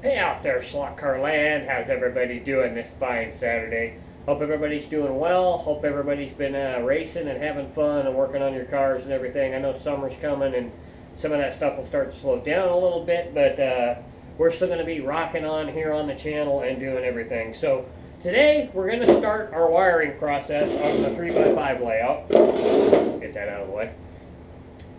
Hey out there, slot car land. How's everybody doing this fine Saturday? Hope everybody's doing well. Hope everybody's been racing and having fun and working on your cars and everything. I know summer's coming and some of that stuff will start to slow down a little bit, but we're still going to be rocking on here on the channel and doing everything. So today we're going to start our wiring process on the 3x5 layout. Get that out of the way.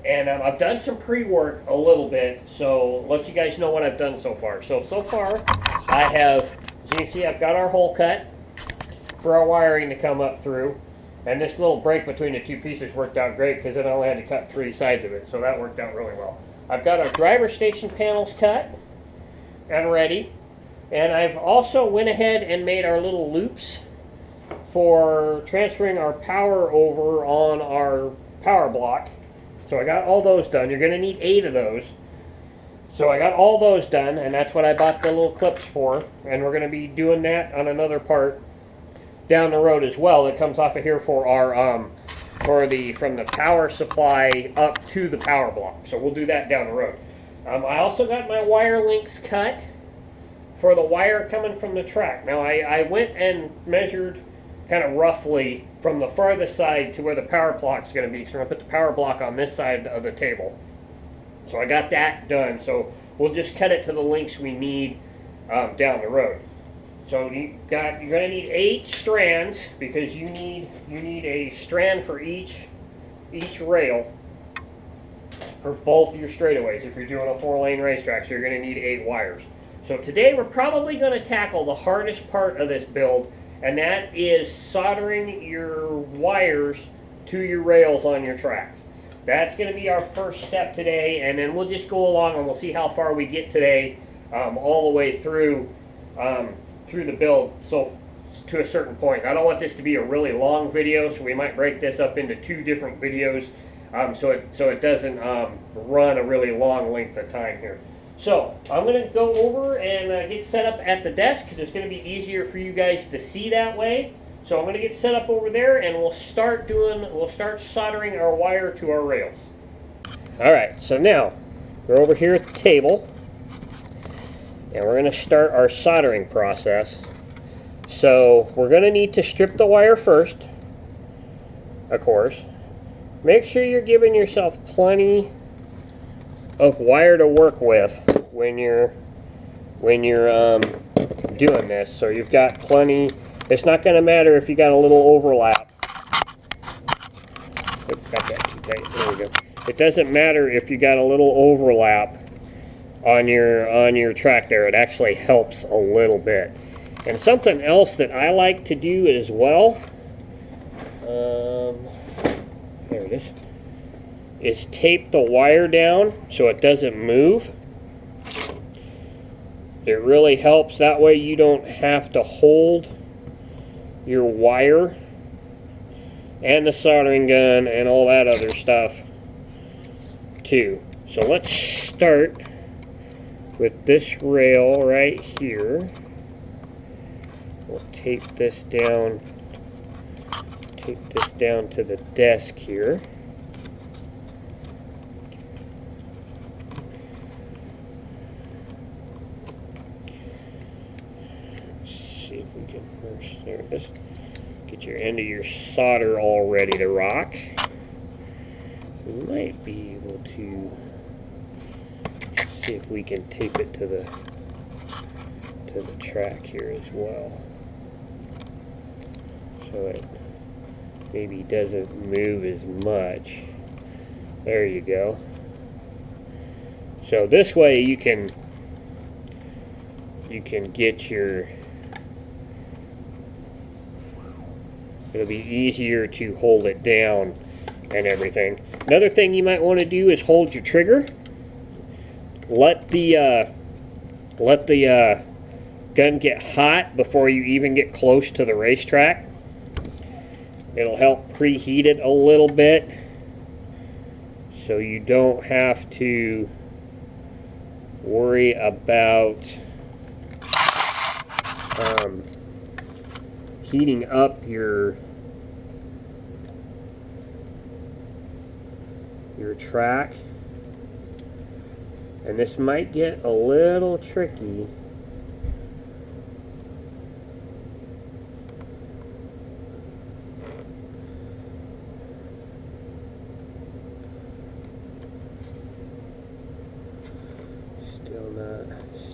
And I've done some pre-work a little bit, so let you guys know what I've done so far. So far, I have, as you can see, I've got our hole cut for our wiring to come up through. And this little break between the two pieces worked out great because then I only had to cut 3 sides of it. So that worked out really well. I've got our driver station panels cut and ready. And I've also went ahead and made our little loops for transferring our power over on our power block. So I got all those done. You're going to need 8 of those. So I got all those done, and that's what I bought the little clips for. And we're going to be doing that on another part down the road as well. That comes off of here for our from the power supply up to the power block. So we'll do that down the road. I also got my wire links cut for the wire coming from the track. Now I went and measured kind of roughly from the farthest side to where the power block is going to be. So I'm going to put the power block on this side of the table. So I got that done. So we'll just cut it to the lengths we need down the road. So you're going to need 8 strands because you need a strand for each rail for both your straightaways. If you're doing a 4-lane racetrack, so you're going to need 8 wires. So today we're probably going to tackle the hardest part of this build, and that is soldering your wires to your rails on your track. That's going to be our first step today, and then we'll just go along and we'll see how far we get today, all the way through the build, so to a certain point. I don't want this to be a really long video, so we might break this up into 2 different videos, so it doesn't run a really long length of time here. So I'm going to go over and get set up at the desk because it's going to be easier for you guys to see that way. So I'm going to get set up over there and we'll start soldering our wire to our rails. All right, so now we're over here at the table and we're going to start our soldering process. So we're going to need to strip the wire first, of course. Make sure you're giving yourself plenty of wire to work with when you're doing this. So you've got plenty. It's not going to matter if you got a little overlap. Got that too tight. There we go. It doesn't matter if you got a little overlap on your track there. It actually helps a little bit. And something else that I like to do as well, there it is tape the wire down so it doesn't move. It really helps. That way you don't have to hold your wire and the soldering gun and all that other stuff too. So let's start with this rail right here. We'll tape this down to the desk here. There it is. Get your end of your solder all ready to rock. We might be able to see if we can tape it to the track here as well, so it maybe doesn't move as much. There you go. So this way you can get your, it'll be easier to hold it down and everything. Another thing you might want to do is hold your trigger. Let the gun get hot before you even get close to the racetrack. It'll help preheat it a little bit so you don't have to worry about heating up your track. And this might get a little tricky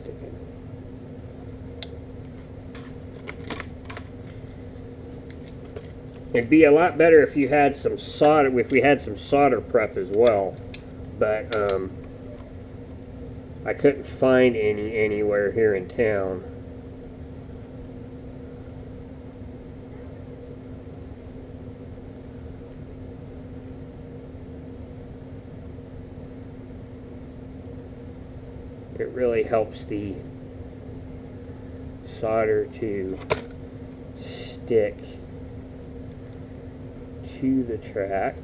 sticking. It'd be a lot better if you had some solder, if we had some solder prep as well, but I couldn't find any anywhere here in town. It really helps the solder to stick to the track.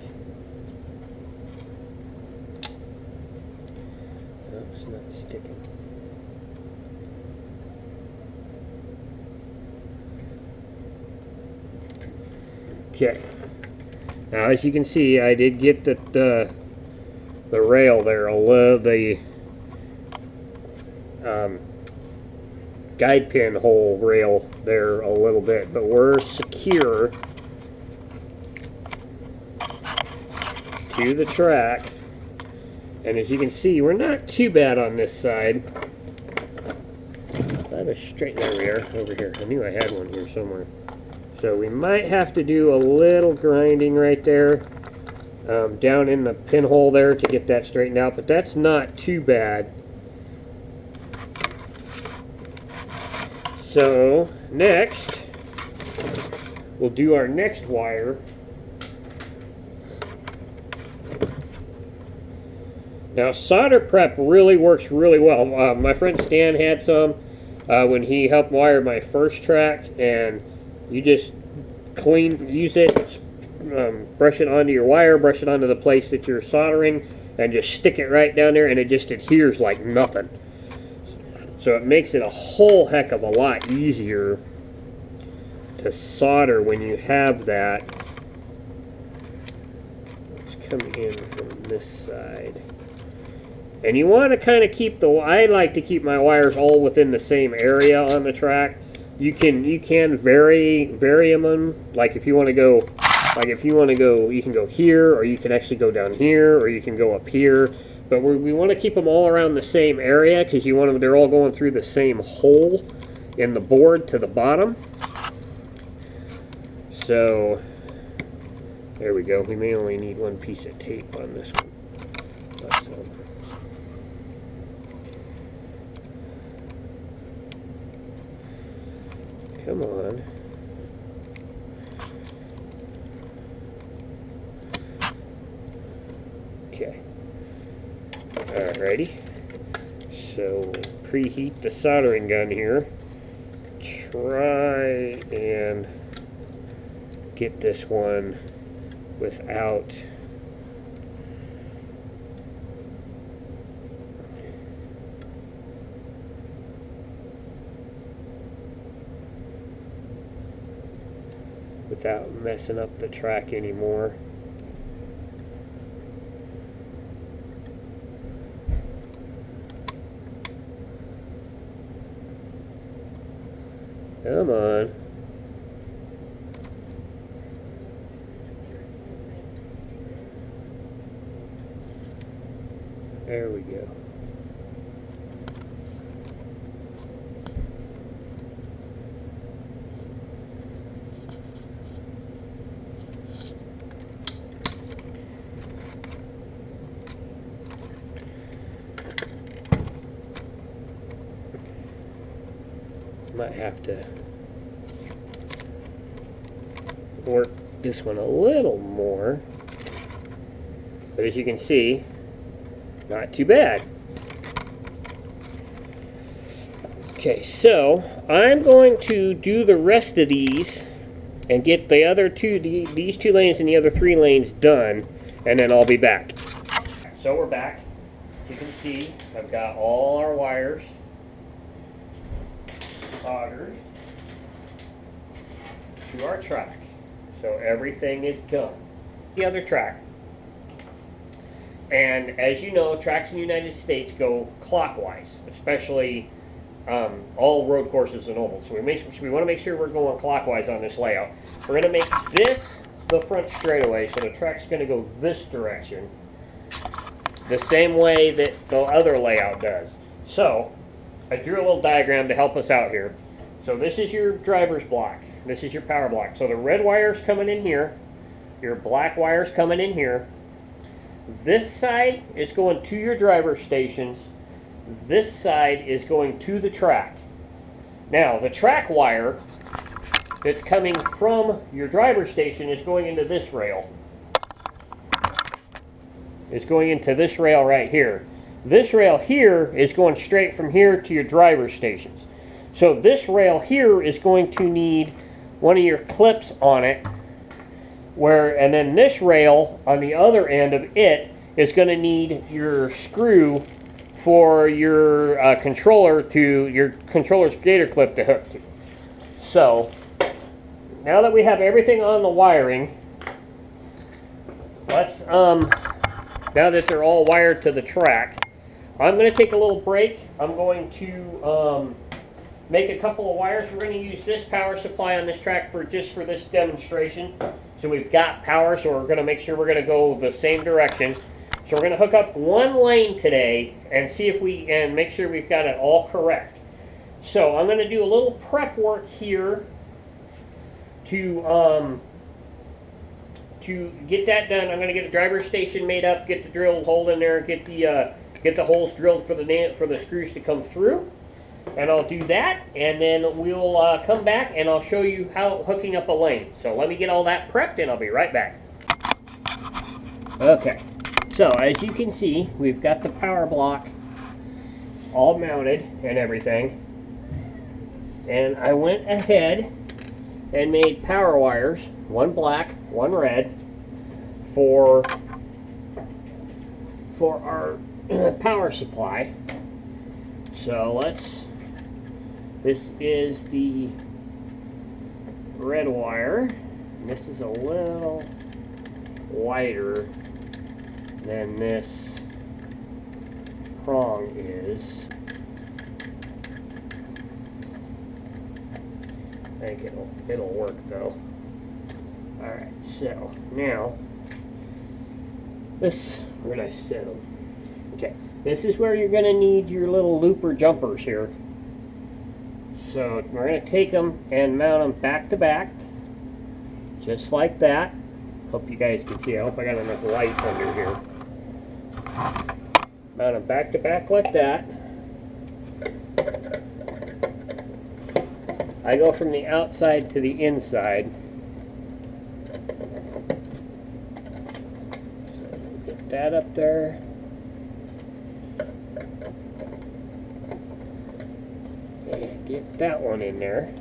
Oh, it's not sticking. Okay. Now, as you can see, I did get the rail there, the guide pin hole rail there a little bit, but we're secure to the track, and as you can see, we're not too bad on this side. I have a straight, there we are, over here. I knew I had one here somewhere. So we might have to do a little grinding right there, down in the pinhole there to get that straightened out, but that's not too bad. So next, we'll do our next wire. Now, solder prep really works really well. My friend Stan had some when he helped wire my first track, and you just use it, brush it onto your wire, brush it onto the place that you're soldering, and just stick it right down there, and it just adheres like nothing. So it makes it a whole heck of a lot easier to solder when you have that. Let's come in from this side. And you want to kind of keep I like to keep my wires all within the same area on the track. You can vary them. Like if you want to go, you can go here, or you can actually go down here, or you can go up here. But we want to keep them all around the same area because they're all going through the same hole in the board to the bottom. So there we go. We may only need one piece of tape on this one. Come on. Okay. Alrighty. So preheat the soldering gun here. Try and get this one without messing up the track anymore. Come on. There we go. Might have to work this one a little more, but as you can see, not too bad. Okay, so I'm going to do the rest of these and get the other these two lanes and the other 3 lanes done, and then I'll be back. So we're back. As you can see, I've got all our wires soldered to our track, so everything is done. The other track, and as you know, tracks in the United States go clockwise, especially all road courses and ovals. So we want to make sure we're going clockwise on this layout. We're going to make this the front straightaway, so the track's going to go this direction, the same way that the other layout does. So I drew a little diagram to help us out here. So this is your driver's block. This is your power block. So the red wire's coming in here. Your black wire's coming in here. This side is going to your driver stations. This side is going to the track. Now, the track wire that's coming from your driver station is going into this rail. It's going into this rail right here. This rail here is going straight from here to your driver stations. So this rail here is going to need one of your clips on it, and then this rail on the other end of it is going to need your screw for your your controller's gator clip to hook to. So now that we have everything on the wiring, let's now that they're all wired to the track, I'm going to take a little break. I'm going to make a couple of wires. We're going to use this power supply on this track just for this demonstration. So we've got power, so we're going to make sure we're going to go the same direction. So we're going to hook up one lane today and see if and make sure we've got it all correct. So I'm going to do a little prep work here to get that done. I'm going to get the driver's station made up, get the drill hole in there, get the holes drilled for the screws to come through. And I'll do that, and then we'll come back and I'll show you how hooking up a lane. So let me get all that prepped and I'll be right back. Okay, so as you can see, we've got the power block all mounted and everything. And I went ahead and made power wires, one black, one red, for our power supply. So this is the red wire. This is a little wider than this prong is. I think it'll work though. Alright, so now where did I set them? Okay, this is where you're going to need your little looper jumpers here. So we're going to take them and mount them back to back, just like that. Hope you guys can see. I hope I got enough light under here. Mount them back to back like that. I go from the outside to the inside. So get that up there. And get that one in there.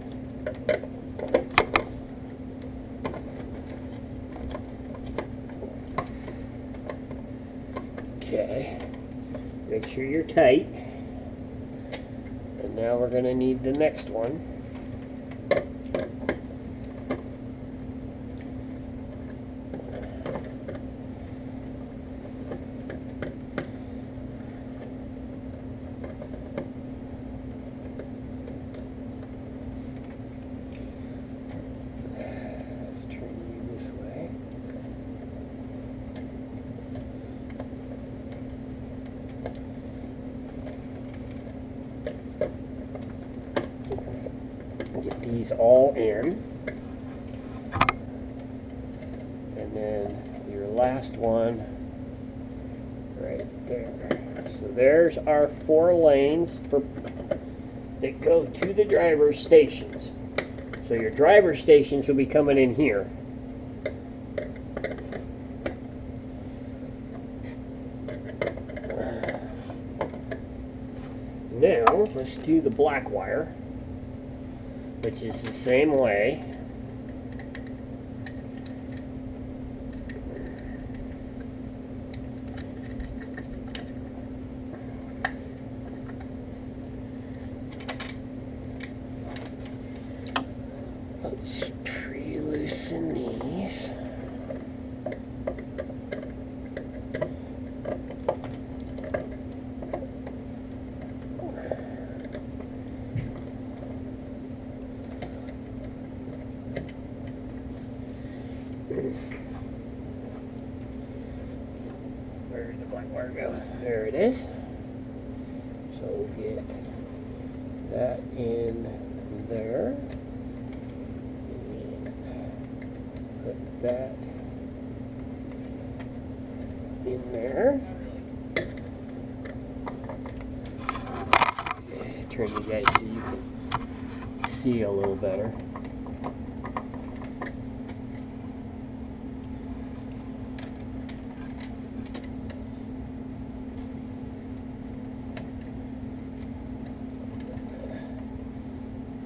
Okay. Make sure you're tight. And now we're going to need the next one. Get these all in, and then your last one right there. So there's our 4 lanes that go to the driver's stations. So your driver's stations will be coming in here. Now let's do the black wire, which is the same way. Let's pre-loosen these. Where did the black wire go? There it is. So we'll get that in there. Put that in there. Turn you guys so you can see a little better.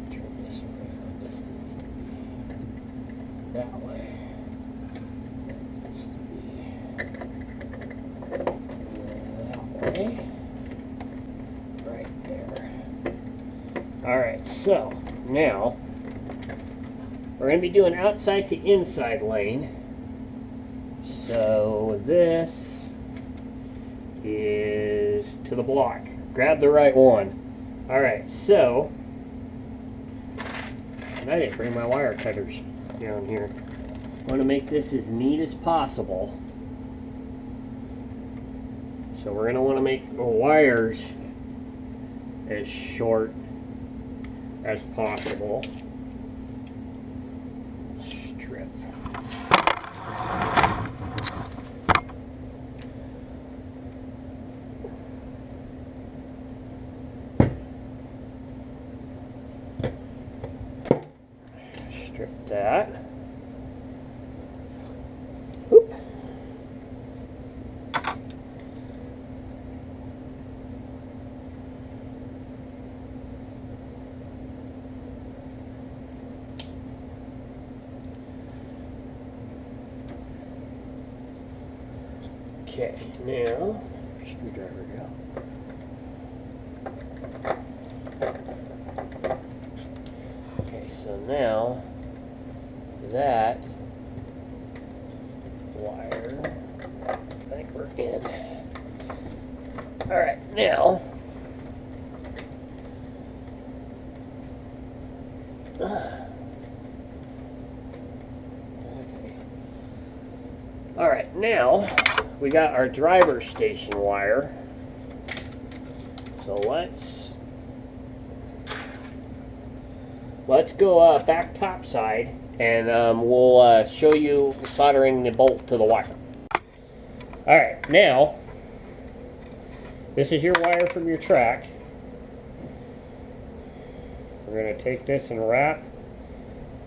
Turn this around. This needs to be that way. That way. Right there. Alright, so now we're going to be doing outside to inside lane. So this is to the block. Grab the right one. Alright, so and I didn't bring my wire cutters down here. I want to make this as neat as possible. So we're going to want to make the wires as short as possible. Strip. Strip that. Whoop. Okay, now, screwdriver go. Okay, so now that wire, I think we're in. Alright, now, alright, now we got our driver station wire. So let's go back top side, and we'll show you soldering the bolt to the wire. Alright, now this is your wire from your track. We're going to take this and wrap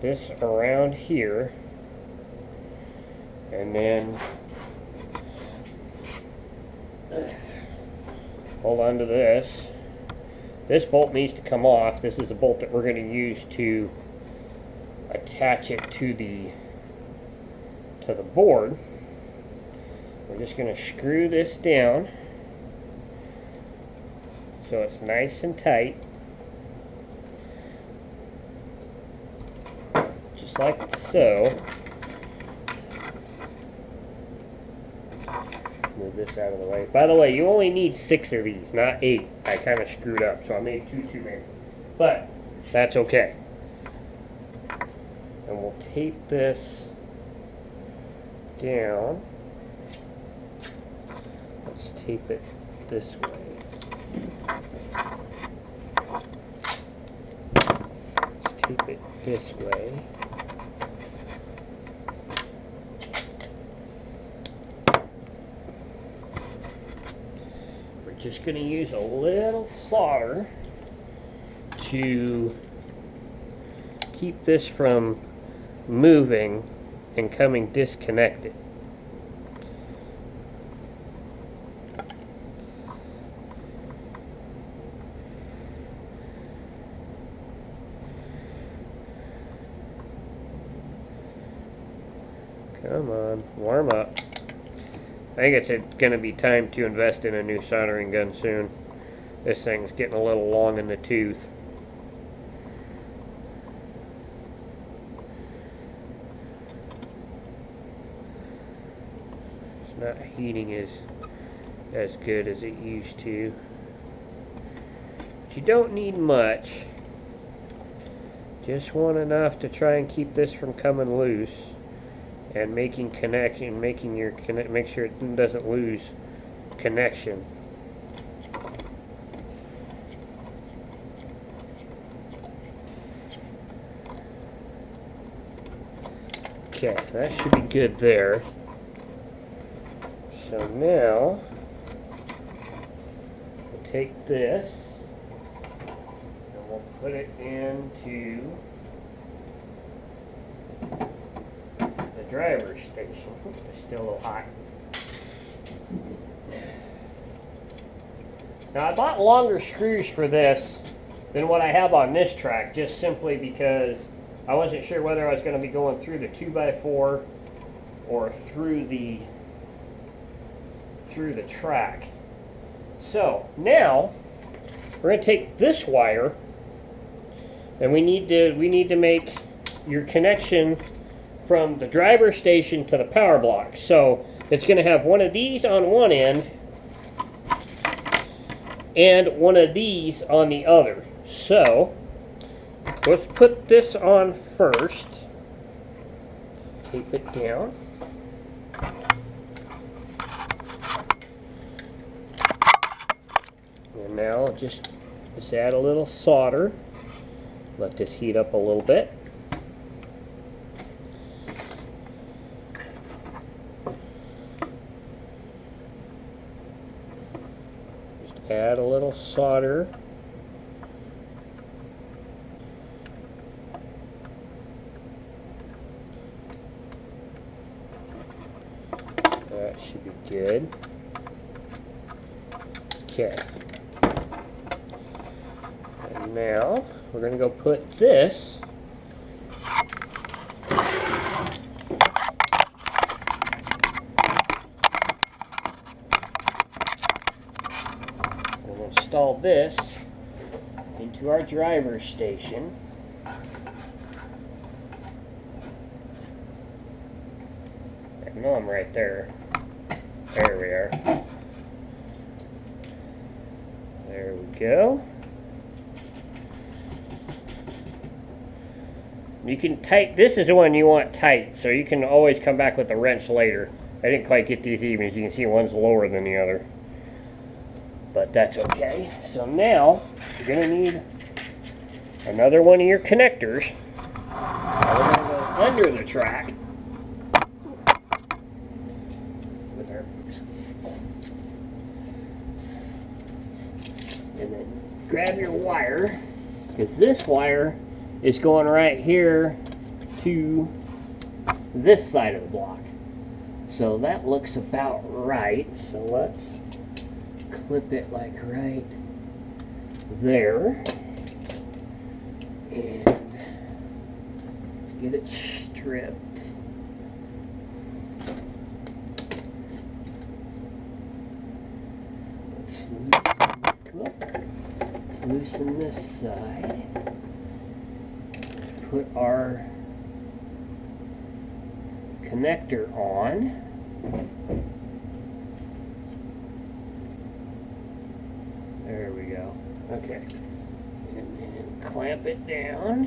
this around here, and then hold on to this. This bolt needs to come off. This is the bolt that we're going to use to attach it to the board. We're just going to screw this down so it's nice and tight, just like so. Move this out of the way. By the way, you only need 6 of these, not 8. I kind of screwed up, so I made 2 too many. But that's okay. And we'll tape this down. Let's tape it this way. Let's tape it this way. Just going to use a little solder to keep this from moving and coming disconnected. Come on, warm up. I think it's going to be time to invest in a new soldering gun soon. This thing's getting a little long in the tooth. It's not heating as good as it used to. But you don't need much. Just want enough to try and keep this from coming loose. And making connection, make sure it doesn't lose connection. Okay, that should be good there. So now, we'll take this and we'll put it into the driver's station. It's still a little hot. Now I bought longer screws for this than what I have on this track, just simply because I wasn't sure whether I was going to be going through the 2x4 or through the track. So now we're going to take this wire, and we need to make your connection from the driver station to the power block. So it's going to have one of these on one end and one of these on the other. So let's put this on first. Tape it down. And now just add a little solder. Let this heat up a little bit. Just add a little solder. That should be good. Okay. And now we're going to go put this and install this into our driver's station. I know I'm right there. There we are. There we go. You can tight, this is the one you want tight, so you can always come back with the wrench later. I didn't quite get these even. As you can see, one's lower than the other. But that's okay. So now, you're going to need another one of your connectors. Now we're going to go under the track. And then grab your wire, because this wire is going right here to this side of the block. So that looks about right. So let's clip it like right there and get it stripped. Loosen this side. Put our connector on. There we go. Okay. And then clamp it down.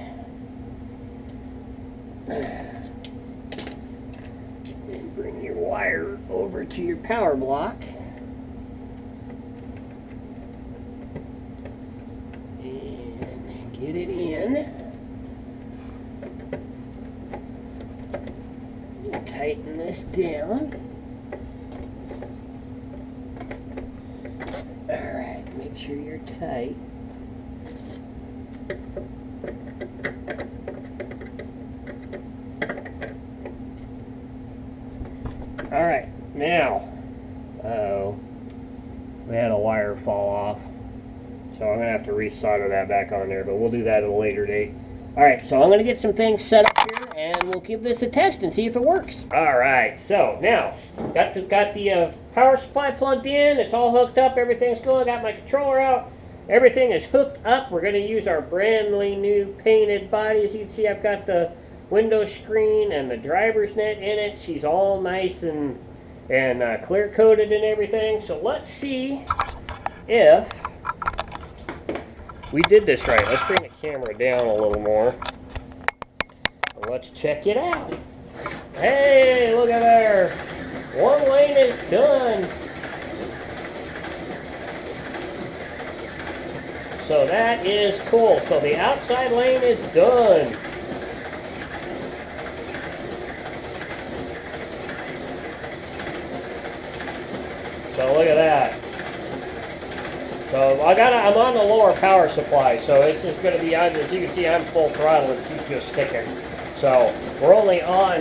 And bring your wire over to your power block. Get it in. And tighten this down. Alright, make sure you're tight. Alright, now, we had a wire fall off. So I'm going to have to resolder that back on there, but we'll do that at a later date. Alright, so I'm going to get some things set up here, and we'll give this a test and see if it works. Alright, so now, got the power supply plugged in, it's all hooked up, everything's good, got my controller out, everything is hooked up. We're going to use our brandly new painted body. As you can see, I've got the window screen and the driver's net in it. She's all nice and clear coated and everything. So let's see if we did this right. Let's bring the camera down a little more. And let's check it out. Hey, look at there. One lane is done. So that is cool. So the outside lane is done. look at that. So I'm on the lower power supply, so it's just going to be on. As you can see, I'm full throttle. It keeps just sticking. So we're only on.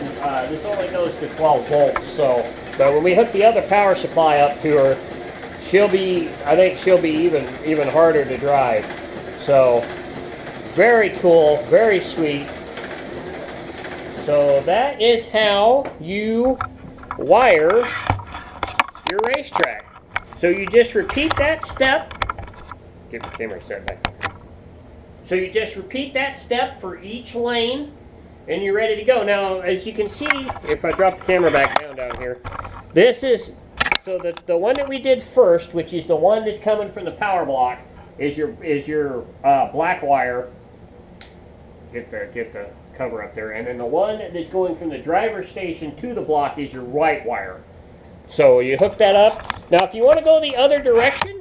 This only goes to 12 volts. So, but when we hook the other power supply up to her, I think she'll be even harder to drive. So very cool, very sweet. So that is how you wire your racetrack. So you just repeat that step. Get the camera set back. So you just repeat that step for each lane, and you're ready to go. Now, as you can see, if I drop the camera back down here, this is, so the one that we did first, which is the one that's coming from the power block, is your black wire. Get the cover up there, and then the one that's going from the driver's station to the block is your white wire. So you hook that up. Now, if you want to go the other direction,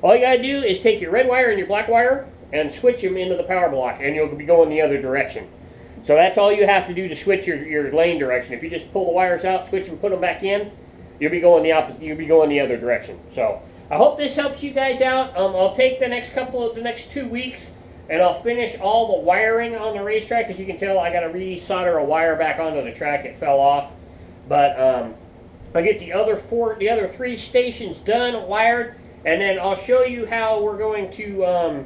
all you gotta do is take your red wire and your black wire and switch them into the power block, and you'll be going the other direction. So that's all you have to do to switch your lane direction. If you just pull the wires out, switch them, put them back in, you'll be going the opposite. You'll be going the other direction. So I hope this helps you guys out. I'll take the next 2 weeks, and I'll finish all the wiring on the racetrack. As you can tell, I got to re-solder a wire back onto the track. It fell off, but I'll get the other 3 stations done, wired. And then I'll show you how we're going to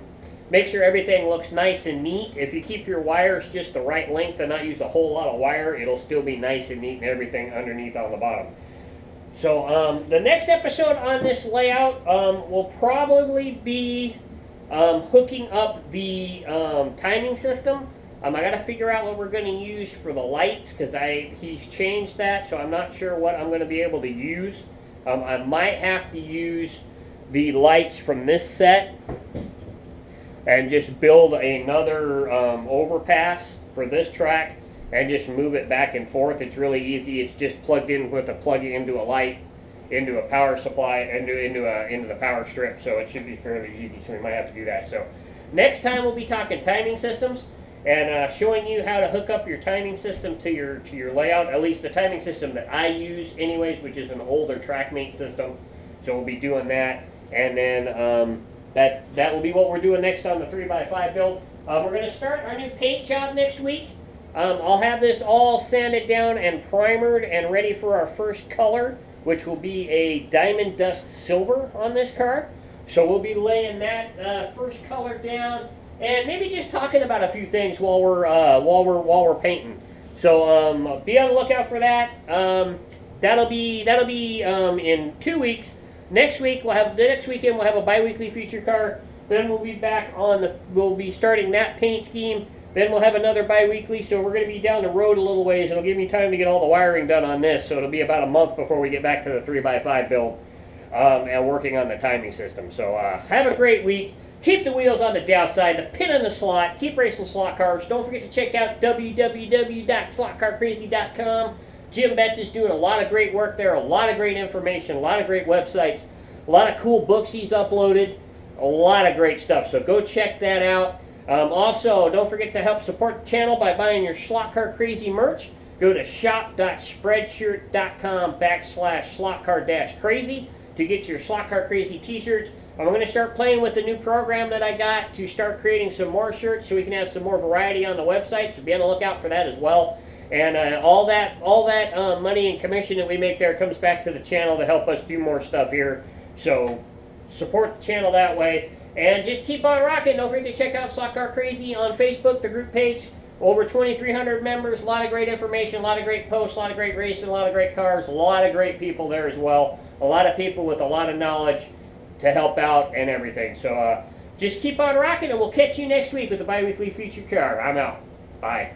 make sure everything looks nice and neat. If you keep your wires just the right length and not use a whole lot of wire, it'll still be nice and neat and everything underneath on the bottom. So the next episode on this layout will probably be hooking up the timing system. I got to figure out what we're going to use for the lights, because he's changed that, so I'm not sure what I'm going to be able to use. I might have to use the lights from this set and just build another overpass for this track and just move it back and forth. It's really easy. It's just plugged in with a plug into a light, into a power supply, into the power strip, so it should be fairly easy. So we might have to do that. So next time we'll be talking timing systems and showing you how to hook up your timing system to your layout. At least the timing system that I use anyways, which is an older TrackMate system. So we'll be doing that. And then that will be what we're doing next on the 3x5 build. We're going to start our new paint job next week. I'll have this all sanded down and primered and ready for our first color, which will be a diamond dust silver on this car. So we'll be laying that first color down and maybe just talking about a few things while we're painting. So be on the lookout for that. That'll be in 2 weeks. Next weekend we'll have a bi-weekly feature car. Then we'll be back we'll be starting that paint scheme. Then we'll have another bi-weekly, so we're going to be down the road a little ways. It'll give me time to get all the wiring done on this, so it'll be about a month before we get back to the 3x5 build and working on the timing system. So have a great week. Keep the wheels on the downside, the pin in the slot. Keep racing slot cars. Don't forget to check out www.slotcarcrazy.com. Jim Betts is doing a lot of great work there, a lot of great information, a lot of great websites, a lot of cool books he's uploaded, a lot of great stuff. So go check that out. Also, don't forget to help support the channel by buying your Slot Car Crazy merch. Go to shop.spreadshirt.com/slotcar-crazy to get your Slot Car Crazy t-shirts. I'm going to start playing with the new program that I got to start creating some more shirts so we can have some more variety on the website. So be on the lookout for that as well. And all that money and commission that we make there comes back to the channel to help us do more stuff here. So support the channel that way. And just keep on rocking. Don't forget to check out Slot Car Crazy on Facebook, the group page. Over 2,300 members, a lot of great information, a lot of great posts, a lot of great racing, a lot of great cars, a lot of great people there as well. A lot of people with a lot of knowledge to help out and everything. So just keep on rocking, and we'll catch you next week with the bi-weekly feature car. I'm out. Bye.